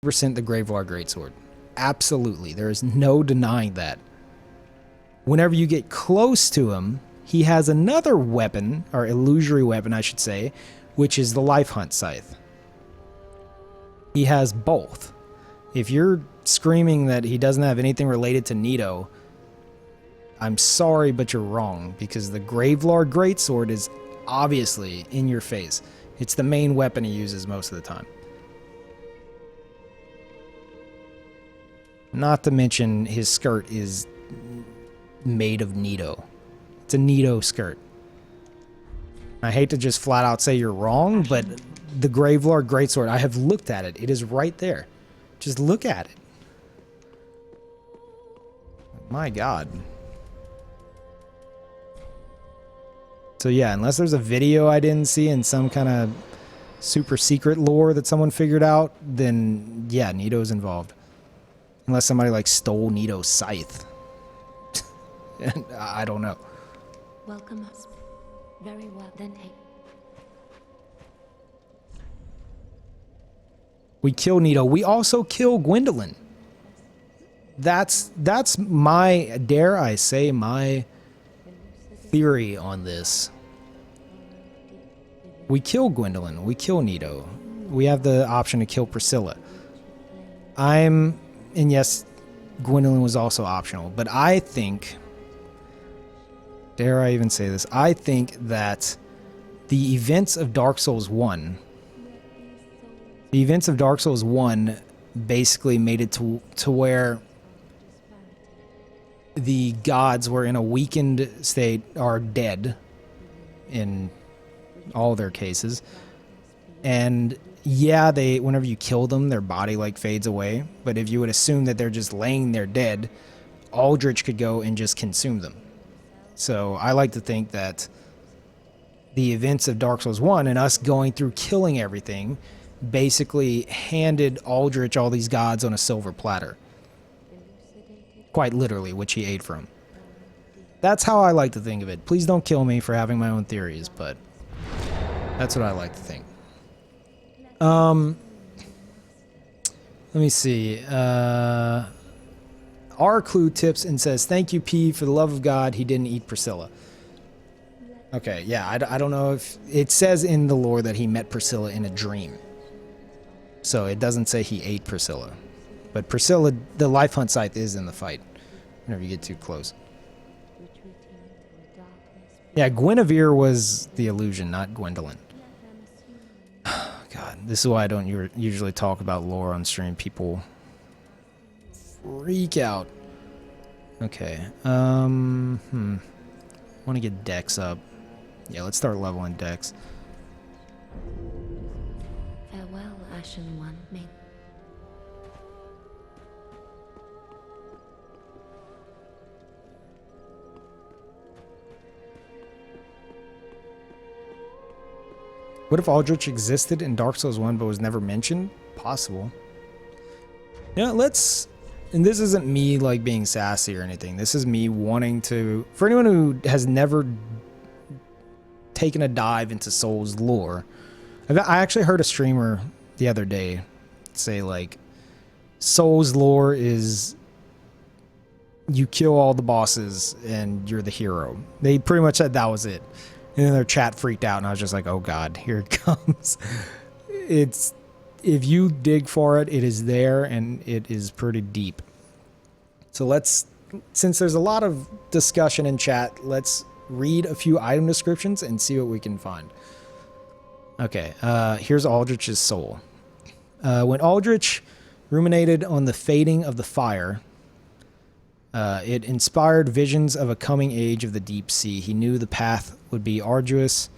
the Gravelar Greatsword. Absolutely. There is no denying that. Whenever you get close to him, he has another weapon, or illusory weapon, I should say, which is the Life Hunt Scythe. He has both. If you're screaming that he doesn't have anything related to Nito, I'm sorry, but you're wrong, because the Gravelar Greatsword is obviously in your face. It's the main weapon he uses most of the time. Not to mention his skirt is made of Nito. It's a Nito skirt. I hate to just flat out say you're wrong, but the Gravelar Greatsword, I have looked at it. It is right there. Just look at it. My God. So yeah, unless there's a video I didn't see in some kind of super secret lore that someone figured out, then yeah, Nito's involved. Unless somebody like stole Nito's scythe. I don't know. Welcome us. Very well, then take. We kill Nito. We also kill Gwendolyn. That's my, dare I say, my theory on this. We kill Gwendolyn. We kill Nito. We have the option to kill Priscilla. And yes, Gwendolyn was also optional, but I think, dare I even say this, I think that the events of Dark Souls 1, basically made it to where the gods were in a weakened state, are dead in all their cases. And yeah, whenever you kill them, their body like fades away. But if you would assume that they're just laying there dead, Aldrich could go and just consume them. So I like to think that the events of Dark Souls 1 and us going through killing everything basically handed Aldrich all these gods on a silver platter. Quite literally, which he ate from. That's how I like to think of it. Please don't kill me for having my own theories, but that's what I like to think. Let me see. R. Clue tips and says, "Thank you, P. For the love of God, he didn't eat Priscilla." Okay, yeah, I don't know if... It says in the lore that he met Priscilla in a dream. So it doesn't say he ate Priscilla. But Priscilla, the Life Hunt Scythe is in the fight. Whenever you get too close. Yeah, Guinevere was the illusion, not Gwendolyn. God, this is why I don't usually talk about lore on stream. People freak out. Okay. Want to get Dex up. Yeah, let's start leveling Dex. Farewell, Ashen One. May What if Aldrich existed in Dark Souls 1 but was never mentioned? Possible. Yeah, let's... And this isn't me like being sassy or anything. This is me wanting to... For anyone who has never taken a dive into Souls lore, I actually heard a streamer the other day say like, Souls lore is you kill all the bosses and you're the hero. They pretty much said that was it. And then their chat freaked out, and I was just like, oh God, here it comes. It's, if you dig for it, it is there, and it is pretty deep. So let's, since there's a lot of discussion in chat, let's read a few item descriptions and see what we can find. Okay, here's Aldrich's soul. When Aldrich ruminated on the fading of the fire, it inspired visions of a coming age of the deep sea. He knew the path would be arduous,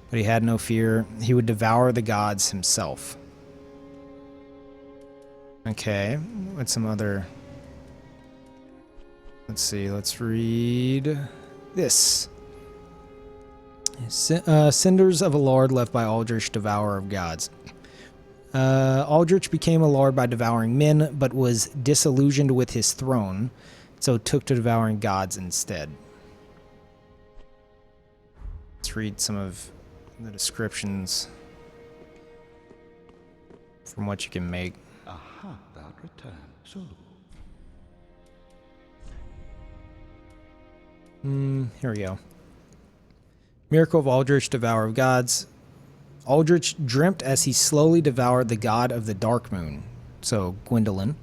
but he had no fear. He would devour the gods himself. Okay, what's some other... Let's see, let's read this. Cinders of a lord left by Aldrich, devourer of gods. Aldrich became a lord by devouring men, but was disillusioned with his throne, so took to devouring gods instead. Let's read some of the descriptions from what you can make. Aha. about return. So, Here we go. Miracle of Aldrich, Devourer of Gods. Aldrich dreamt as he slowly devoured the god of the dark moon, so Gwendolyn.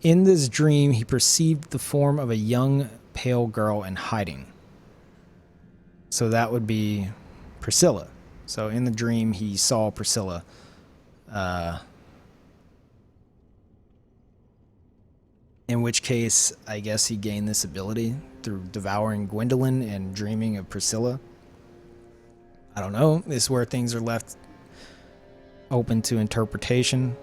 In this dream, he perceived the form of a young, pale girl in hiding. So that would be Priscilla. So in the dream, he saw Priscilla. In which case, I guess he gained this ability through devouring Gwendolyn and dreaming of Priscilla. I don't know. This is where things are left open to interpretation.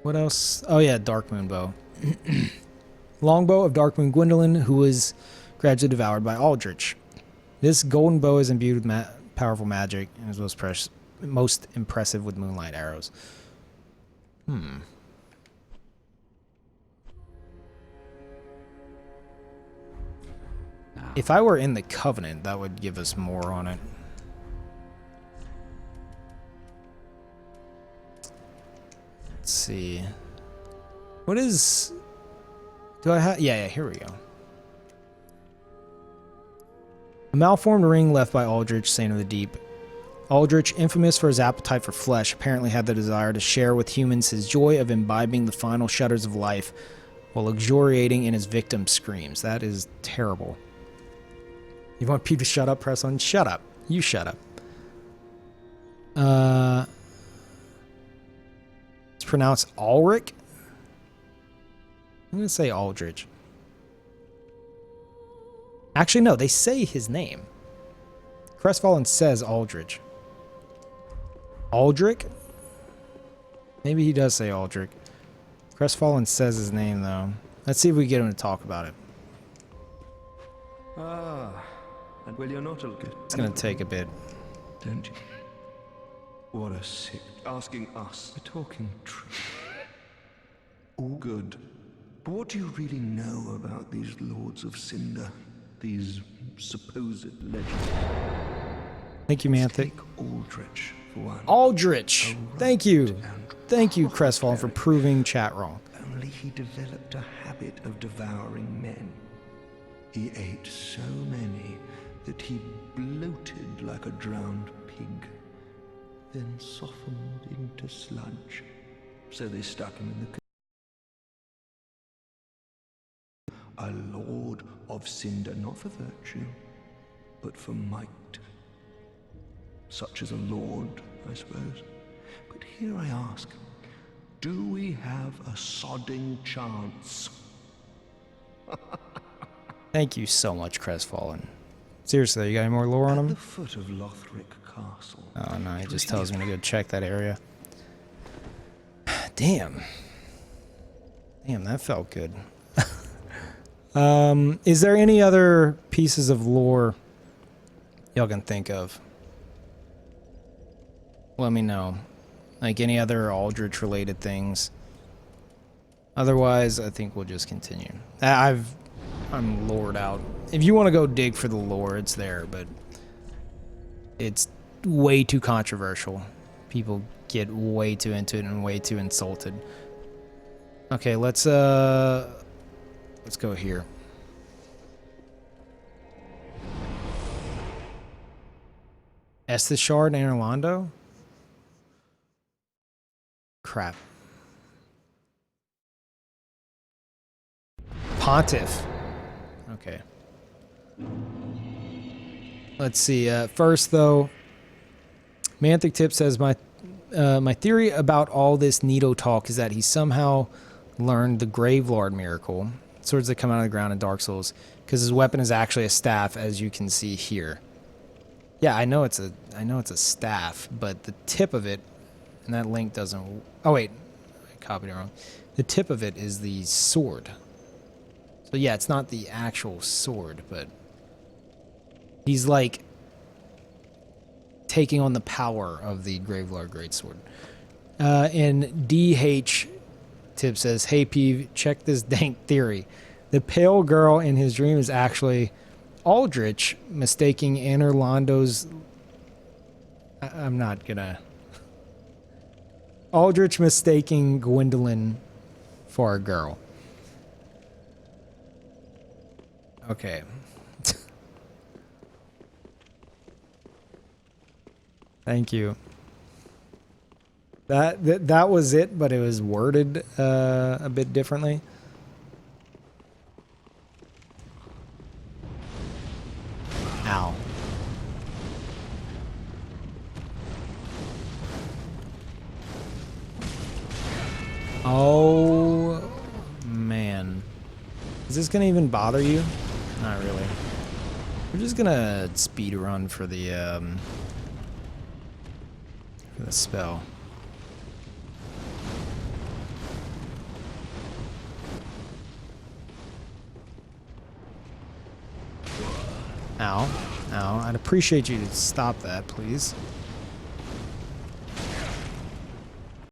What else? Oh yeah, Dark Moon Bow. Longbow of Dark Moon Gwendolyn, who was gradually devoured by Aldrich. This golden bow is imbued with powerful magic and is most impressive with moonlight arrows. If I were in the Covenant, that would give us more on it. Let's see. What is... Do I have... Yeah, here we go. A malformed ring left by Aldrich, Saint of the Deep. Aldrich, infamous for his appetite for flesh, apparently had the desire to share with humans his joy of imbibing the final shudders of life while luxuriating in his victim's screams. That is terrible. You want people to shut up? Press on shut up. You shut up. It's pronounced Ulrich. I'm going to say Aldrich. Actually, no, they say his name. Crestfallen says Aldrich. Aldrich? Maybe he does say Aldrich. Crestfallen says his name, though. Let's see if we get him to talk about it. And well, you're not a good. It's going to take a bit. Don't you? What a sick. Asking us. We're talking truth. All good. But what do you really know about these Lords of Cinder? These supposed legends? Thank you, Manthic. Take Aldrich for one. Aldrich! Thank you. Thank you, Crestfallen, for proving chat wrong. Only he developed a habit of devouring men. He ate so many that he bloated like a drowned pig, then softened into sludge. So they stuck him in the a lord of Cinder, not for virtue, but for might. Such as a lord, I suppose. But here I ask, do we have a sodding chance? Thank you so much, Crestfallen. Seriously, you got any more lore on At him? the foot of Lothric Castle. Oh no, he just tells me to go check that area. Damn. Damn, that felt good. Is there any other pieces of lore y'all can think of? Let me know. Like any other Aldrich related things. Otherwise, I think we'll just continue. I'm lored out. If you want to go dig for the lore, it's there, but it's way too controversial. People get way too into it and way too insulted. Okay, let's go here. Estes Shard and Orlando? Crap. Pontiff. Okay. Let's see. First, though, Manthic Tip says, my theory about all this Nito talk is that he somehow learned the Gravelord miracle, swords that come out of the ground in Dark Souls, because his weapon is actually a staff, as you can see here. Yeah, I know it's a staff, but the tip of it, and that link doesn't. Oh wait, I copied it wrong. The tip of it is the sword. So yeah, it's not the actual sword, but he's like taking on the power of the Gravelord Greatsword. And DH Tip says, "Hey Peeve, check this dank theory. The pale girl in his dream is actually Aldrich, mistaking Anorlando's." I'm not gonna. Aldrich mistaking Gwendolyn for a girl. Okay. Thank you. That was it, but it was worded a bit differently. Ow. Oh, man. Is this gonna even bother you? Not really. We're just gonna speed run for the spell. Ow. Ow. I'd appreciate you to stop that, please.